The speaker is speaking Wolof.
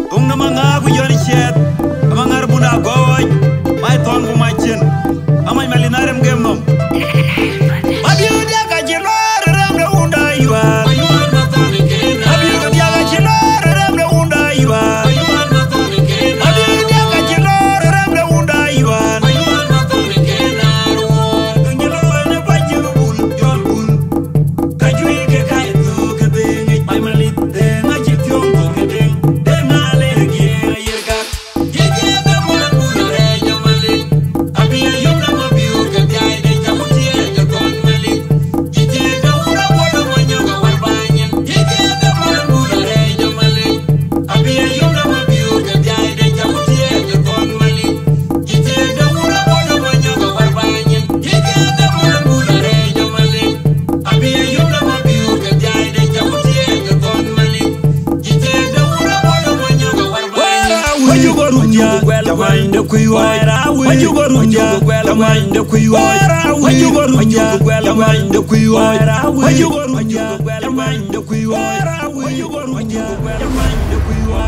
tung na manga ku yoni chet amangar buna goy mai ton bu mai chen amai malinarem gem nom abiu dia ka jilor ram na unda iwa abiu dia ka jilor ram na unda iwa abiu dia ka jilor ram na unda iwa ngelo na bajiu bul jol bul ka jui ke kai to ke be ngai mai malit de ngai jityo ke de na le ge yer ka ye ge da mo bul re jo malit abiu yum na mo biu ke dai de jamutie ke kon malit ite da ura bodo mo nyoga warbanyen ye ge da mo bul re jo malit abiu yum na mo biu ke dai de jamutie ke kon malit ite da ura bodo mo nyoga warbanyen ye ge da mo bul re jo malit abiu yum na mo biu ke dai de jamutie ke kon malit ite da ura bodo mo nyoga warbanyen waju gorunja jamande kuiwa waju gorunja jamande kuiwa waju gorunja jamande kuiwa waju gorunja jamande kuiwa waju gorunja jamande kuiwa